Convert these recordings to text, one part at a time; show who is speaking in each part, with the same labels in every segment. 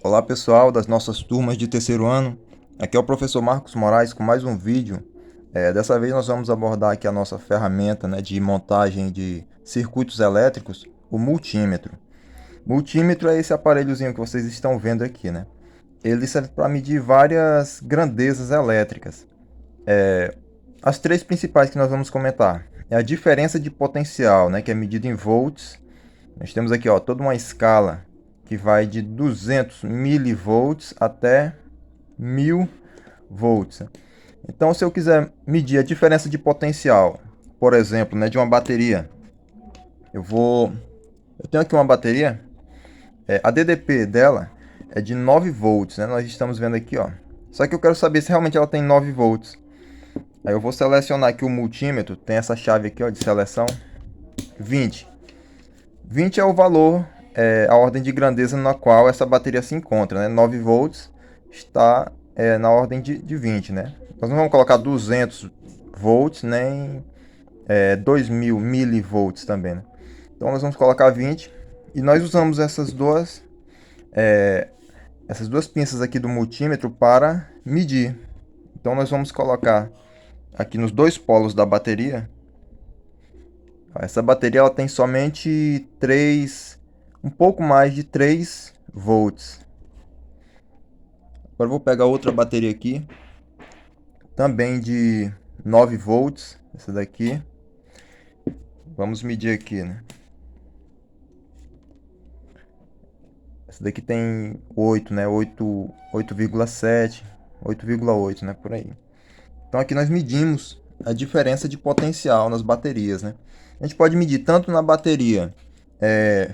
Speaker 1: Olá pessoal das nossas turmas de terceiro ano, aqui é o professor Marcos Moraes com mais um vídeo. Dessa vez nós vamos abordar aqui a nossa ferramenta, né, de montagem de circuitos elétricos, o multímetro. Multímetro é esse aparelhozinho que vocês estão vendo aqui, né? Ele serve para medir várias grandezas elétricas. As três principais que nós vamos comentar é a diferença de potencial, né, que é medida em volts. Nós temos aqui, ó, toda uma escala que vai de 200 milivolts até 1000 volts. Então, se eu quiser medir a diferença de potencial, por exemplo, né, de uma bateria, eu tenho aqui uma bateria, a DDP dela é de 9 volts, né? Nós estamos vendo aqui, ó. Só que eu quero saber se realmente ela tem 9 volts. Aí eu vou selecionar aqui o multímetro, tem essa chave aqui, ó, de seleção, 20. 20 é o valor, a ordem de grandeza na qual essa bateria se encontra, né? 9 volts está na ordem de 20, né? Nós não vamos colocar 200 volts nem 2000 milivolts também, né? Então nós vamos colocar 20 e nós usamos essas duas pinças aqui do multímetro para medir. Então nós vamos colocar aqui nos dois polos da bateria. Essa bateria ela tem somente 3, um pouco mais de 3 volts. Agora eu vou pegar outra bateria aqui, também de 9 volts, essa daqui. Vamos medir aqui, né? Essa daqui tem 8, né? 8,7, 8,8, né? Por aí. Então aqui nós medimos a diferença de potencial nas baterias, né? A gente pode medir tanto na bateria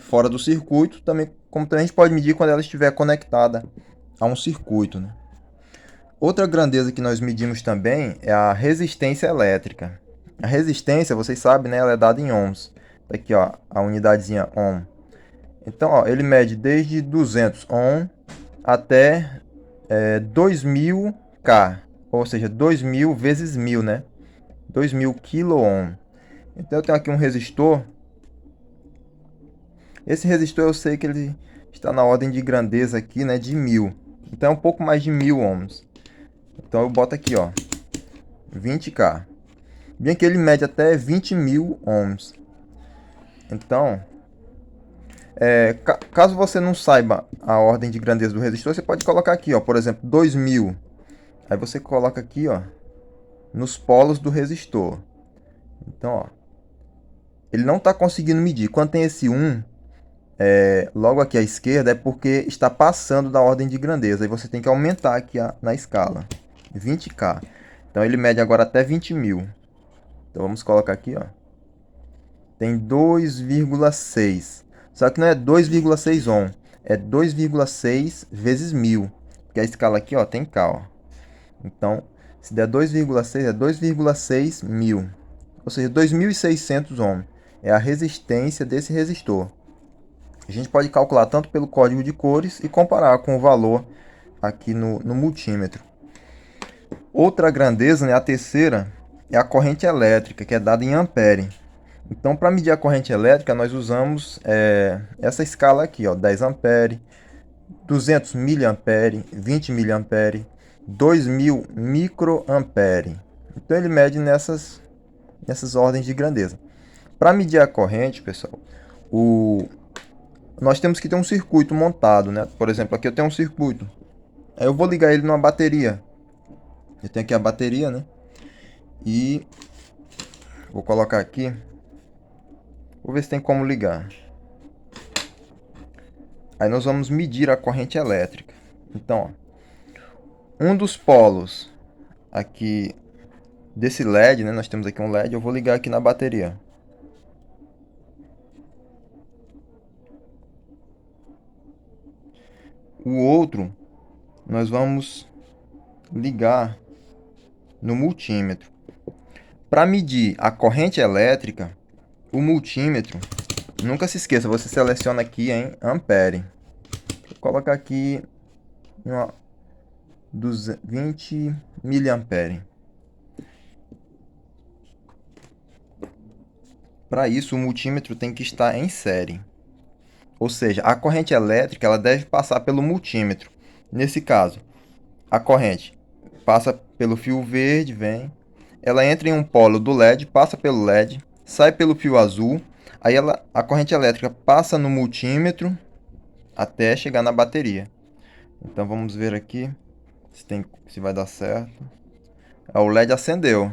Speaker 1: fora do circuito, como também a gente pode medir quando ela estiver conectada a um circuito, né? Outra grandeza que nós medimos também é a resistência elétrica. A resistência, vocês sabem, né? Ela é dada em ohms. Tá aqui, ó, a unidadezinha ohm. Então, ó, ele mede desde 200 ohm até 2000 K, ou seja, 2000 vezes 1000, né? 2000 kilo ohm. Então eu tenho aqui um resistor. Esse resistor eu sei que ele está na ordem de grandeza aqui, né, de 1000. Então é um pouco mais de 1000 ohms. Então eu boto aqui, ó, 20K. Bem que ele mede até 20.000 ohms. Então, caso você não saiba a ordem de grandeza do resistor, você pode colocar aqui, ó, por exemplo, 2000. Aí você coloca aqui, ó, nos polos do resistor. Então, ó, ele não está conseguindo medir. Quando tem esse 1, logo aqui à esquerda, é porque está passando da ordem de grandeza. Aí você tem que aumentar aqui na escala. 20K. Então ele mede agora até 20.000. Então vamos colocar aqui, ó. Tem 2,6. Só que não é 2,6 ohm. É 2,6 vezes 1000. Porque a escala aqui, ó, tem K, ó. Então, se der 2,6, é 2,6 mil. Ou seja, 2.600 ohms. É a resistência desse resistor. A gente pode calcular tanto pelo código de cores e comparar com o valor aqui no multímetro. Outra grandeza, né, a terceira, é a corrente elétrica, que é dada em ampere. Então, para medir a corrente elétrica, nós usamos essa escala aqui, ó, 10 ampere, 200 miliampere, 20 miliampere, 2000 microampere. Então, ele mede nessas ordens de grandeza. Para medir a corrente, pessoal, nós temos que ter um circuito montado, né? Por exemplo, aqui eu tenho um circuito. Aí eu vou ligar ele numa bateria. Eu tenho aqui a bateria, né? E vou colocar aqui. Vou ver se tem como ligar. Aí nós vamos medir a corrente elétrica. Então, ó, um dos polos aqui desse LED, né? Nós temos aqui um LED. Eu vou ligar aqui na bateria. O outro nós vamos ligar no multímetro. Para medir a corrente elétrica, o multímetro, nunca se esqueça, você seleciona aqui em ampere. Vou colocar aqui 20 miliampere. Para isso, o multímetro tem que estar em série. Ou seja, a corrente elétrica ela deve passar pelo multímetro. Nesse caso, a corrente passa pelo fio verde, vem, ela entra em um polo do LED, passa pelo LED, sai pelo fio azul, aí a corrente elétrica passa no multímetro até chegar na bateria. Então vamos ver aqui se vai dar certo. O LED acendeu.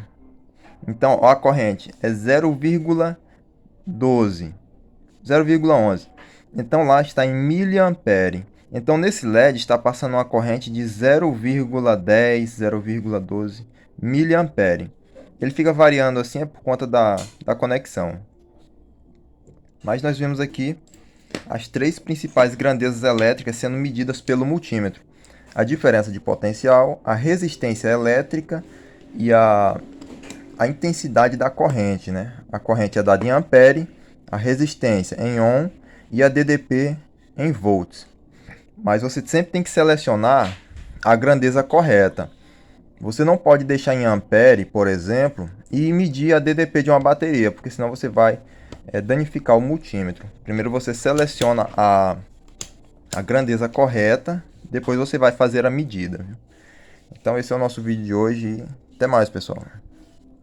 Speaker 1: Então ó, a corrente é 0,12, 0,11. Então lá está em miliampere. Então nesse LED está passando uma corrente de 0,10, 0,12 miliampere. Ele fica variando assim é por conta da conexão. Mas nós vemos aqui as três principais grandezas elétricas sendo medidas pelo multímetro: a diferença de potencial, a resistência elétrica e a intensidade da corrente, né? A corrente é dada em ampere, a resistência em ohm e a DDP em volts. Mas você sempre tem que selecionar a grandeza correta. Você não pode deixar em ampere, por exemplo, e medir a DDP de uma bateria, porque senão você vai danificar o multímetro. Primeiro você seleciona a grandeza correta, depois você vai fazer a medida. Então esse é o nosso vídeo de hoje. Até mais, pessoal.